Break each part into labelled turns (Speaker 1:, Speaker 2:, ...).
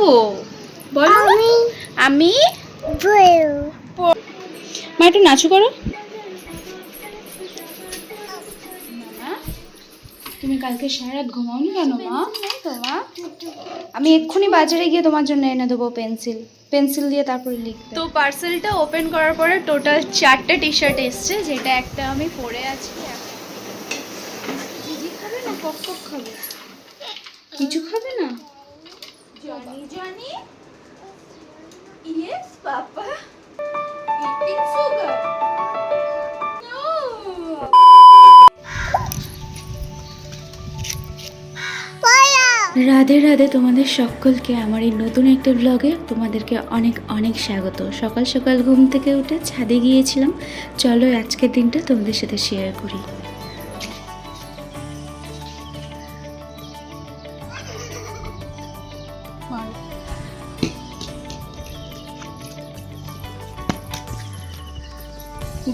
Speaker 1: পড়বো? বলো। আমি মা একটু নাচু করো। মা তুমি কালকে সারা রাত ঘুমাওনি কেন মা? তো মা আমি এক্ষুনি বাজারে গিয়ে তোমার জন্য এনে দেবো পেন্সিল দিয়ে তারপরে লিখবে। তো পার্সেলটা ওপেন করার পরে টোটাল 4টে টি শার্ট এসছে, যেটা একটা আমি পরে আছি। জিজি খাবে না? পপ খাবে? কিছু খাবে না? জনি ইয়েস পাপা ইটিং সুগার। রাধে রাধে তোমাদের সকলকে আমার এই নতুন একটা ব্লগে তোমাদেরকে অনেক অনেক স্বাগত। সকাল সকাল ঘুম থেকে উঠে ছাদে গিয়েছিলাম। চলো আজকের দিনটা তোমাদের সাথে শেয়ার করি।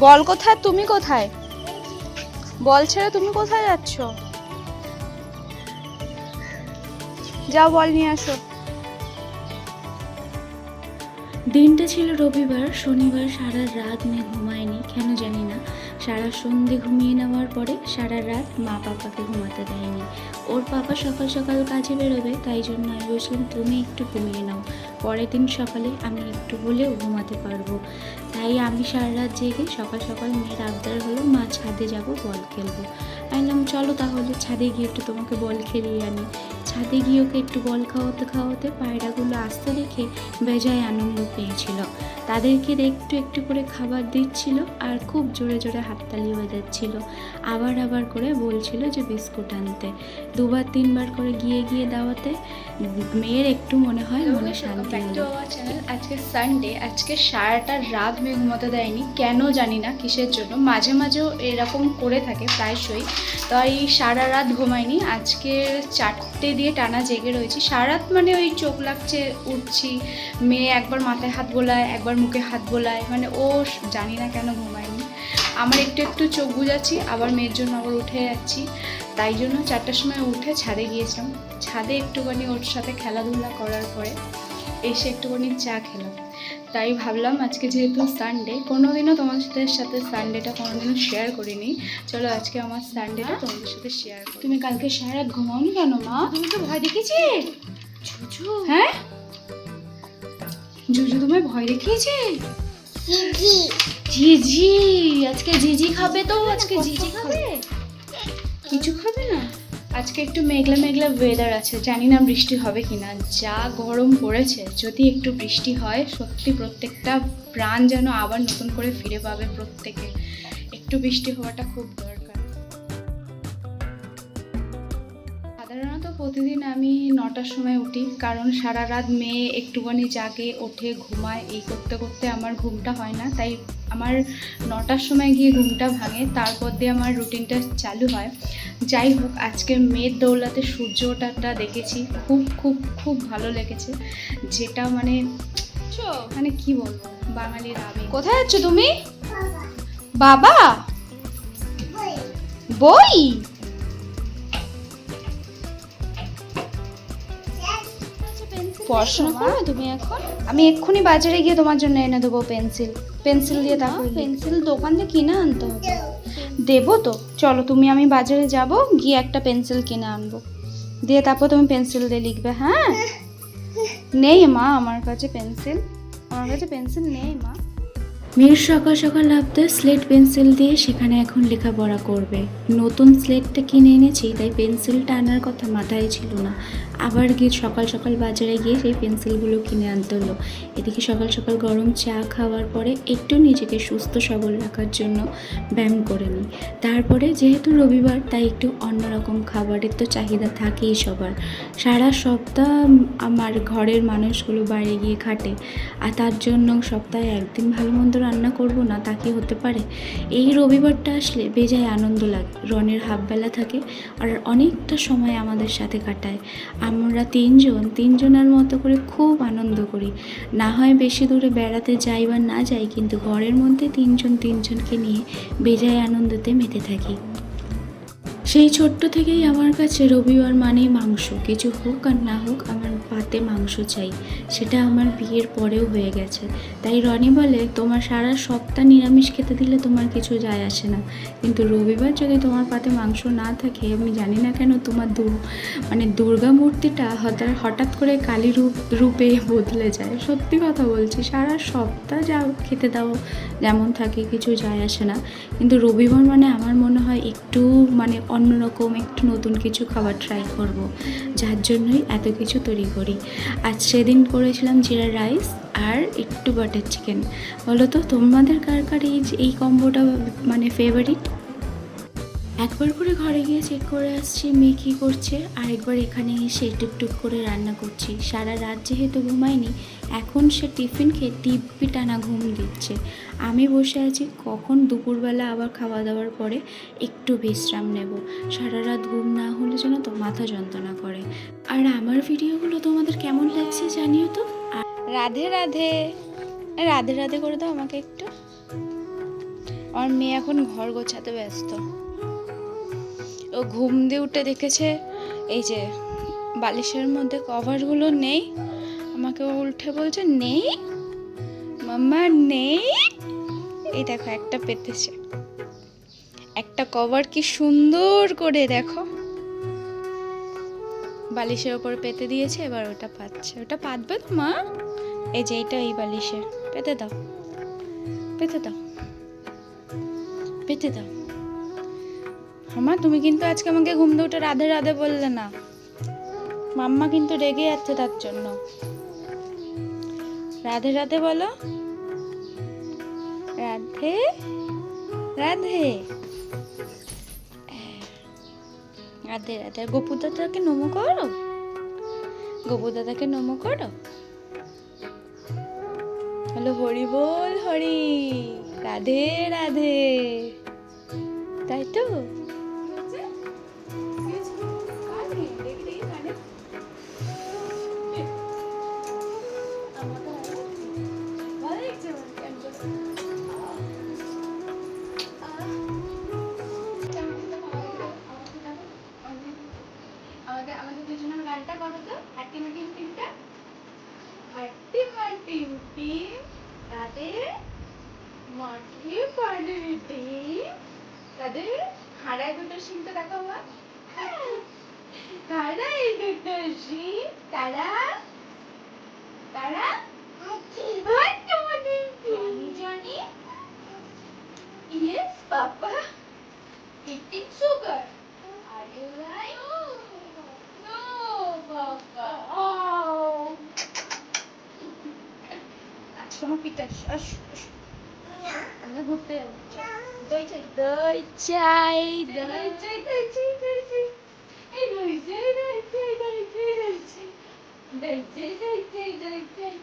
Speaker 1: বল কোথায়? তুমি কোথায়? বল ছেড়ে তুমি কোথায় যাচ্ছ? যাও বল নিয়ে আসো। দিনটা ছিল রবিবার। শনিবার সারা রাত মেয়ে ঘুমায়নি, কেন জানি না। সারা সন্ধে ঘুমিয়ে নেওয়ার পরে সারা রাত মা পাপাকে ঘুমাতে দেয়নি। ওর পাপা সকাল সকাল কাজে বেরোবে, তাই জন্য আমি বলছিলাম তুমি একটু ঘুমিয়ে নাও, পরের দিন সকালে আমি একটু হলেও ঘুমাতে পারবো। তাই আমি সারা রাত জেগে সকাল সকাল মেয়ের আবদার হলো মা ছাদে যাব, বল খেলবো। আমি বললাম চলো তাহলে ছাদে গিয়ে একটু তোমাকে বল খেলিয়ে আনি। ছাদে গিয়ে ওকে একটু বল খাওয়াতে খাওয়াতে পায়রাগুলো আসতে দেখে বেজায় আনন্দ পেয়েছিল। তাদেরকে একটু একটু করে খাবার দিচ্ছিল আর খুব জোরে জোরে হাততালি বাজাচ্ছিল। আবার করে বলছিল যে বিস্কুট আনতে। দুবার তিনবার করে গিয়ে দেওয়াতে মেয়ের একটু মনে হয় মনে শান্তি হলো। আজকে সানডে, আজকে সারাটা রাত মেয়ে ঘুমাতে দেয়নি, কেন জানি না কিসের জন্য। মাঝে মাঝেও এরকম করে থাকে প্রায়শই। তাই সারা রাত ঘুমায়নি। আজকে 4টে দিয়ে টানা জেগে রয়েছি সারা রাত। মানে ওই চোখ লাগছে, উঠছি, মেয়ে একবার মাথায় হাত বোলায়, একবার মুখে হাত বোলায়, মানে ও জানি না কেন ঘুমায়নি। আমার একটু একটু চোখ বুজাচ্ছি, আবার মেয়ের জন্য আবার উঠে যাচ্ছি। তাই জন্য 4টার সময় উঠে ছাদে গিয়েছিলাম। ছাদে একটুখানি ওর সাথে খেলাধুলা করার পরে এসে একটুখানি চা খেলাম। তাই ভাবলাম আজকে যেহেতু সানডে, কোনোদিনও তোমাদের সাথে সানডেটা কোনোদিনও শেয়ার করিনি, চলো আজকে আমার সানডেটা তোমাদের সাথে শেয়ার করি। তুমি কালকে সারা রাত ঘুমাওনি কেন মা? তুমি তো ভয় দেখিয়েছে জুজু। হ্যাঁ জুজু তোমায় ভয় দেখিয়েছে? জিজি আজকে জিজি খাবে, তো আজকে জিজি খাবে, কিছু খাবে না। আজকে একটু মেঘলা মেঘলা ওয়েদার আছে, জানি না বৃষ্টি হবে কিনা। যা গরম পড়েছে, যদি একটু বৃষ্টি হয় সত্যি প্রত্যেকটা প্রাণ যেন আবার নতুন করে ফিরে পাবে প্রত্যেকে। একটু বৃষ্টি হওয়াটা খুব দরকার। সাধারণত প্রতিদিন আমি 9টার সময় উঠি, কারণ সারা রাত মেয়ে একটুখানি জাগে, ওঠে, ঘুমায়, এই করতে করতে আমার ঘুমটা হয় না। তাই আমার 9টার সময় গিয়ে ঘুমটা ভাঙে, তারপর দিয়ে আমার রুটিনটা চালু হয়। যাই হোক, আজকে মেয়ের দৌলতে সূর্য ওঠাটা দেখেছি, খুব খুব খুব ভালো লেগেছে। যেটা মানে কি বলবো, বাঙালির আবেগ। কোথায় যাচ্ছ তুমি? বাবা বই পড়াশোনা করবে তুমি এখন? আমি এক্ষুনি বাজারে গিয়ে তোমার জন্য এনে দেবো পেন্সিল দিয়ে তারপর পেন্সিল দোকান থেকে কিনে আনতে হবে। দেবো তো, চলো তুমি আমি বাজারে যাব, গিয়ে একটা পেন্সিল কিনে আনবো, দিয়ে তারপর তুমি পেন্সিল দিয়ে লিখবে। হ্যাঁ নেই মা আমার কাছে পেন্সিল নেই মা। মেয়ের সকাল সকাল ভাবতে স্লেট পেন্সিল দিয়ে সেখানে এখন লেখাপড়া করবে। নতুন স্লেটটা কিনে এনেছি, তাই পেন্সিলটা আনার কথা মাথায় ছিল না। আবার গিয়ে সকাল সকাল বাজারে গিয়ে সেই পেন্সিলগুলো কিনে আনতে হলো। এদিকে সকাল সকাল গরম চা খাওয়ার পরে একটু নিজেকে সুস্থ সবল রাখার জন্য ব্যায়াম করে নিই। তারপরে যেহেতু রবিবার, তাই একটু অন্যরকম খাবারের তো চাহিদা থাকেই সবার। সারা সপ্তাহ আমার ঘরের মানুষগুলো বাইরে গিয়ে খাটে, আর তার জন্য সপ্তাহে একদিন ভালো মন্দ রান্না করব না তা কি হতে পারে? এই রবিবারটা আসলে বেজায় আনন্দ লাগে। রনের হাফবেলা থাকে আর অনেকটা সময় আমাদের সাথে কাটায়। আমরা তিনজনের মতো করে খুব আনন্দ করি। না হয় বেশি দূরে বেড়াতে যাই বা না যাই, কিন্তু ঘরের মধ্যে তিনজনকে নিয়ে বেজায় আনন্দতে মেতে থাকি। সেই ছোট্ট থেকেই আমার কাছে রবিবার মানেই মাংস, কিছু হোক আর না হোক আমার পাতে মাংস চাই। সেটা আমার বিয়ের পরেও হয়ে গেছে। তাই রনি বলে তোমার সারা সপ্তাহ নিরামিষ খেতে দিলে তোমার কিছু যায় আসে না, কিন্তু রবিবার যদি তোমার পাতে মাংস না থাকে, আমি জানি না কেন তোমার দুর্গা মূর্তিটা হঠাৎ করে কালী রূপে বদলে যায়। সত্যি কথা বলছি, সারা সপ্তাহ যা খেতে দাও যেমন থাকে কিছু যায় আসে না, কিন্তু রবিবার মানে আমার মনে হয় একটু অন্যরকম একটু নতুন কিছু খাবার ট্রাই করব, যার জন্যই এত কিছু তৈরি করি। আজ সেদিন করেছিলাম জিরা রাইস আর একটু বাটার চিকেন। বলো তো তোমাদের কার কার এই কম্বোটা ফেভারিট? একবার করে ঘরে গিয়ে চেক করে আসছি মেয়ে কী করছে, আর একবার এখানে এসে টুকটুক করে রান্না করছি। সারা রাত যেহেতু ঘুমায়নি, এখন সে টিফিন খেয়ে দিব্যি টানা ঘুম দিচ্ছে। আমি বসে আছি কখন দুপুরবেলা আবার খাওয়া দাওয়ার পরে একটু বিশ্রাম নেব। সারা রাত ঘুম না হলে যেন তো মাথা যন্ত্রণা করে। আর আমার ভিডিওগুলো তোমাদের কেমন লাগছে জানিও তো। রাধে রাধে, রাধে রাধে করে দাও আমাকে একটু। আমার মেয়ে এখন ঘর গোছাতে ব্যস্ত। ও ঘুম দিয়ে উঠে দেখেছে এই যে বালিশের মধ্যে কভারগুলো নেই, আমাকে উল্টে বলছে নেই মাম্মা নেই। এই দেখো একটা পেতেছে, একটা কভার কি সুন্দর করে দেখো বালিশের ওপর পেতে দিয়েছে, এবার ওটা পাচ্ছে। ওটা পাতবে তো মা? এই যে এইটা এই বালিশে পেতে দাও, পেতে দাও, পেতে দাও। মাম্মা তুমি কিন্তু আজকে আমাকে ঘুম দিয়ে উঠে রাধে রাধে বললে না, মাম্মা কিন্তু রেগে যাচ্ছে তার জন্য। রাধে রাধে বলো, রাধে রাধে, রাধে রাধে। গোপু দাদাকে নমো করো, গোপু দাদাকে নমো করো। হ্যালো হরি বল হরি, রাধে রাধে, তাই তো। আমাদের দুজনের গানটা করো তো, হাট্টি মাটি টিমটা, হাট্টি মাটি টিম, তাদের মাটি পাড়ে টিম, তাদের হাড়ায় দুটো শিং তো দেখো মা, কারা এই দুটো শিং, তারা তারা Johnny Johnny, yes papa, eating sugar, are you right? No papa, oh তোমার পিতা আমরা ঘুরতে যাবো, দই চাই দই চাই দই চাই দই চাই দই চাই, এই দই চাই দই চাই দই চাই দই চাই দই চাই দই চাই দই চাই,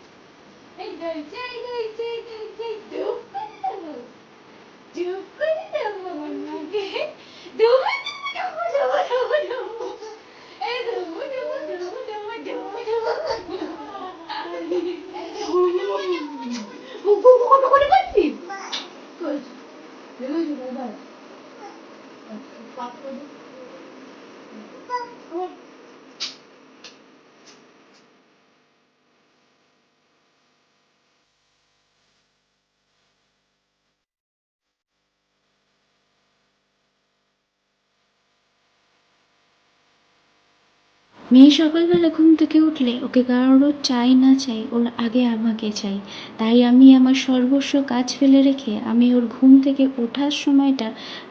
Speaker 1: এই দই চাই দই চাই দই চাই, ডুব করে দেবো মাকে, ডুব দেবো দেবো দেবো দেবো, এই দেবো দেবো দেবো দেবো দেবো দেবো। মেয়ে সকালবেলা ঘুম থেকে উঠলে ওকে কারোর চাই না চাই, ওর আগে আমাকে চাই। তাই আমি আমার সর্বস্ব কাজ ফেলে রেখে আমি ওর ঘুম থেকে ওঠার সময়টা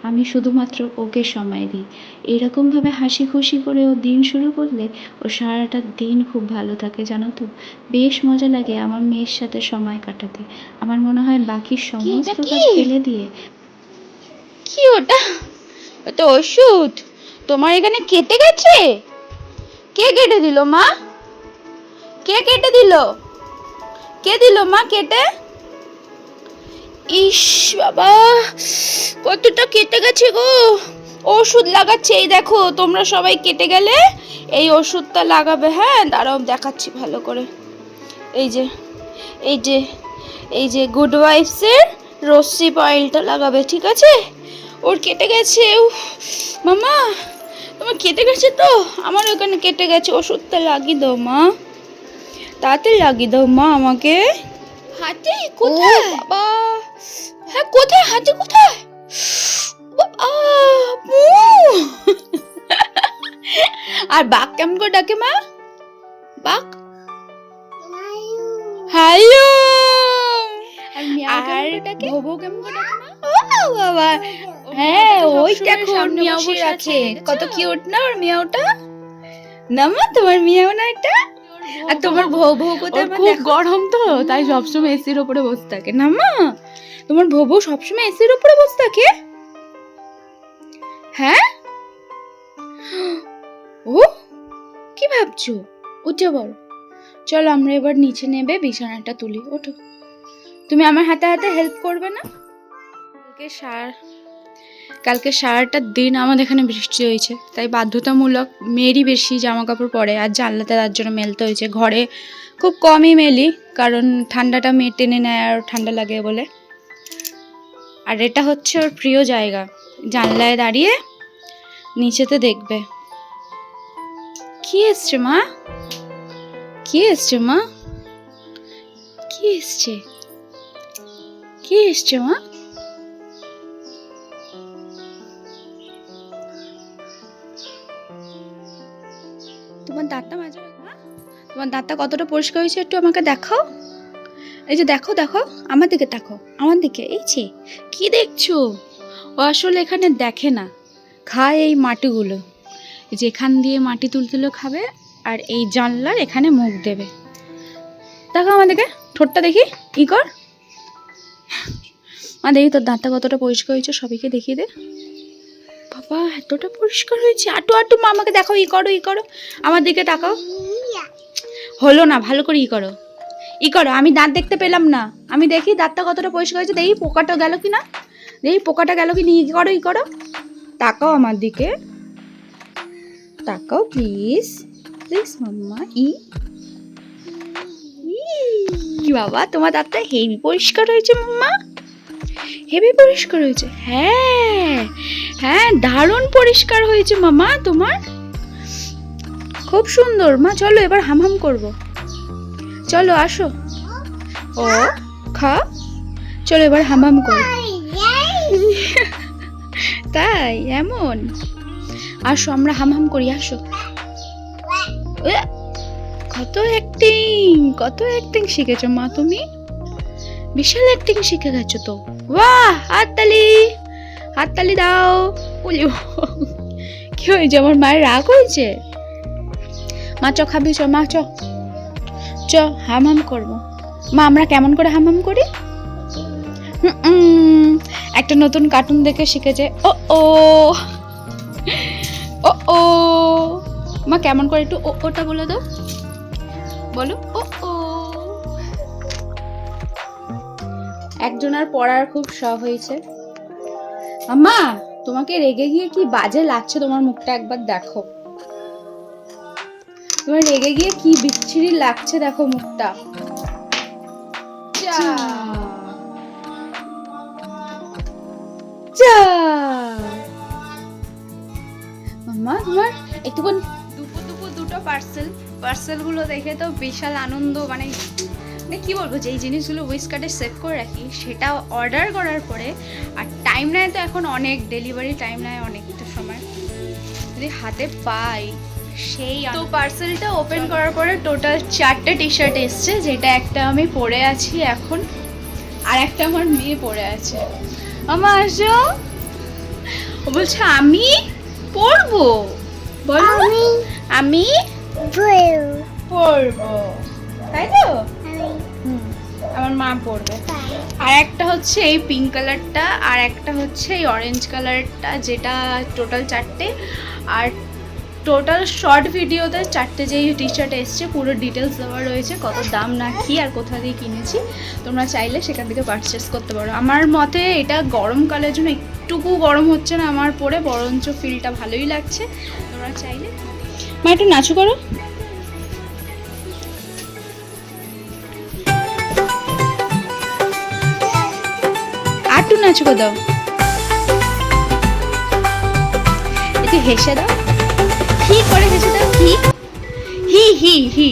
Speaker 1: আমি শুধুমাত্র ওকে সময় দিই। এরকমভাবে হাসি খুশি করে ও দিন শুরু করলে ও সারাটা দিন খুব ভালো থাকে জানো তো। বেশ মজা লাগে আমার মেয়ের সাথে সময় কাটাতে। আমার মনে হয় বাকি সমস্ত কাজ ফেলে দিয়ে। কি ওটা? ওটা ওষুধ তোমার এখানে কেটে গেছে? কে কেটে দিল মা? কে কেটে দিল? কে দিল মা কেটে? ইস বাবা কতটা কেটে গেছে গো। ওষুধ লাগাচ্ছে, এই দেখো তোমরা সবাই কেটে গেলে এই ওষুধটা লাগাবে। হ্যাঁ দাঁড়াও দেখাচ্ছি ভালো করে। এই যে এই যে এই যে গুড ওয়াইফস এর রোসিপ অয়েলটা লাগাবে, ঠিক আছে? ওর কেটে গেছে। উফ, মামা তোমার কেটে গেছে তো? আমার ওখানে কেটে গেছে, ওষুধটা লাগিয়ে দাও মা, তাড়াতাড়ি লাগিয়ে দাও মা আমাকে। হাতে কোথায় বাবা? হ্যাঁ কোথায়, হাতে কোথায়? আর বাঘ কেমন করে ডাকে মা? বাঘ হ্যালো। আর মিয়াও কেমন করে ডাকে? ভোবো কেমন করে ডাকে মা? ও বাবা, হ্যাঁ ওই দেখো মিয়াও বসে আছে, কত কিউট না ওর মিয়াওটা। না মা তোমার মিয়াও না এটা? আর তোমার ভোবো কোথায়? খুব গরম তো তাই সবসময় এসির উপরে বসে থাকে। না মা তোমার ভোবো সবসময় এসির উপরে বসে থাকে? হ্যাঁ ও কি ভাবছো? উঠে বলো। চলো আমরা এবার নিচে নেবে বিছানাটা তুলি। ওঠো, তুমি আমার হাতে হাতে হেল্প করবে না? কালকে সারাটা দিন আমাদের এখানে বৃষ্টি হয়েছে, তাই বাধ্যতামূলক মেয়েরই বেশি জামা কাপড় পরে আর জানলাতে তার জন্য মেলতে হয়েছে। ঘরে খুব কমই মেলি, কারণ ঠান্ডাটা মেয়ে টেনে নেয় আর ঠান্ডা লাগে বলে। আর এটা হচ্ছে ওর প্রিয় জায়গা, জানলায় দাঁড়িয়ে নিচেতে দেখবে। কি এসছে মা? কি এসছে মা? কি এসছে? কি এসছে মা? তোমার দাঁতটা মাজা, তোমার দাঁতটা কতটা পরিষ্কার হয়েছে একটু আমাকে দেখাও। এই যে দেখো দেখো, আমার দিকে দেখো, আমার দিকে। এই যে কি দেখছো? ও আসলে এখানে দেখে না, খায় এই মাটিগুলো, যেখান দিয়ে মাটি তুলতুলো খাবে আর এই জানলার এখানে মুখ দেবে। দেখো আমাদেরকে, ঠোঁটটা দেখি, ই কর মা, দেখি তোর দাঁতটা কতটা পরিষ্কার হয়েছে, সবাইকে দেখিয়ে দে। বাবা এতটা পরিষ্কার হয়েছে। আটু আটু মা আমাকে দেখো, ই করো ই করো, আমার দিকে তাকাও। হলো না, ভালো করে ই করো, ই করো। আমি দাঁত দেখতে পেলাম না, আমি দেখি দাঁতটা কতটা পরিষ্কার হয়েছে। দেখি পোকাটা গেল কি না, দেখি পোকাটা গেল কি, ই করো ই করো। তাকাও আমার দিকে, তাকাও প্লিজ প্লিজ মাম্মা। কি বাবা তোমার দাঁতটা হেভি পরিষ্কার হয়েছে মাম্মা, হেভি পরিষ্কার হয়েছে। হ্যাঁ হ্যাঁ দারুণ পরিষ্কার হয়েছে মামা তোমার, খুব সুন্দর। মা চলো এবার হামহাম করবো, চলো আসো। ও খা, চলো এবার হামহাম করো। তাই এমন, আসো আমরা হামহাম করি, আসো। কত অ্যাক্টিং শিখেছো মা তুমি, বিশাল অ্যাক্টিং শিখে গেছো তো। বাহ, হাততালি দাও। কি হয়েছে, আমার মায়ের রাগ হয়েছে? মা চ খাবি, চ মা চ হামহাম করবো। মা আমরা কেমন করে হামহাম করি? একটা নতুন কার্টুন দেখে শিখেছে। ও ও ও ও মা কেমন করে একটু ওটা বলে দাও, বলো ও ও। একজনের পড়ার খুব শখ হয়েছে। আম্মা তোমাকে রেগে গিয়ে কি বাজে লাগছে, তোমার মুখটা একবার দেখো, তোমার রেগে গিয়ে কি বিচ্ছিরি লাগছে, দেখো মুখটা। মাম্মা তোমার একটুক্ষণ দুটো পার্সেলগুলো দেখে তো বিশাল আনন্দ, মানে কি বলবো, যে এই জিনিসগুলো উইসকার্টে সেভ করে রাখি সেটা অর্ডার করার পরে আর টাইম নেয় তো, এখন অনেক ডেলিভারি টাইম নেয় অনেকটা সময়, যদি হাতে পাই সেই। তো পার্সেলটা ওপেন করার পরে টোটাল 4টে টি শার্ট এসছে, যেটা একটা আমি পরে আছি এখন, আর একটা আমার মেয়ে পরে আছে। আমার আসো, ও বলছে আমি পরবো, বলো আমি পরবো, তাই তো আমার মা পরবে। আর একটা হচ্ছে এই পিঙ্ক কালারটা, আর একটা হচ্ছে এই অরেঞ্জ কালারটা, যেটা টোটাল 4টে। আর টোটাল শর্ট ভিডিওতে 4টে যেই টি শার্ট এসছে পুরো ডিটেলস দেওয়া রয়েছে, কত দাম না কি আর কোথা দিয়ে কিনেছি, তোমরা চাইলে সেখান থেকে পারচেস করতে পারো। আমার মতে এটা গরমকালের জন্য একটুকু গরম হচ্ছে না আমার পরে, বরঞ্চ ফিলটা ভালোই লাগছে। তোমরা চাইলে মা একটু নাচু করো, আটটু নাচু করে দাও। একটু হেসে দাও, হি করে হেসে দাও, হি হি হি হি।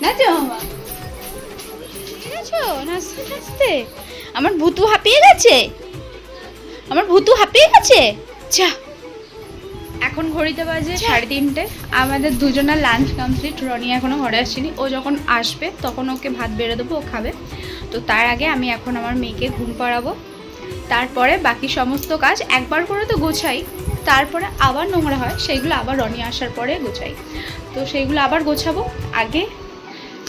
Speaker 1: নাচো মামা, নাচতে নাচতে আমার ভুতু হাঁপিয়ে গেছে, আমার ভুতু হাঁপিয়ে গেছে। যা, এখন ঘড়িতে বাজে 3:30। আমাদের দুজনের লাঞ্চ কমপ্লিট। রনি এখনও ঘরে আসেনি, ও যখন আসবে তখন ওকে ভাত বেড়ে দেবো, ও খাবে। তো তার আগে আমি এখন আমার মেয়েকে ঘুম পাড়াবো, তারপরে বাকি সমস্ত কাজ একবার করে তো গোছাই, তারপরে আবার নোংরা হয়, সেইগুলো আবার রনি আসার পরে গোছাই। তো সেইগুলো আবার গোছাবো। আগে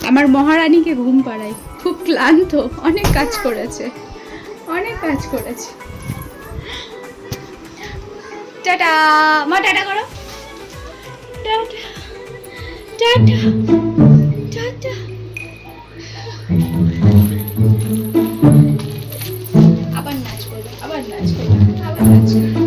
Speaker 1: আমার মহারানীকে ঘুম পাড়াই, খুব ক্লান্ত, অনেক কাজ করেছে, অনেক কাজ করেছে। টাটা মা, টাটা করো, টাটা টাটা টাটা। আবার নাচ করবে, আবার নাচ করবে, আবার নাচ করবে।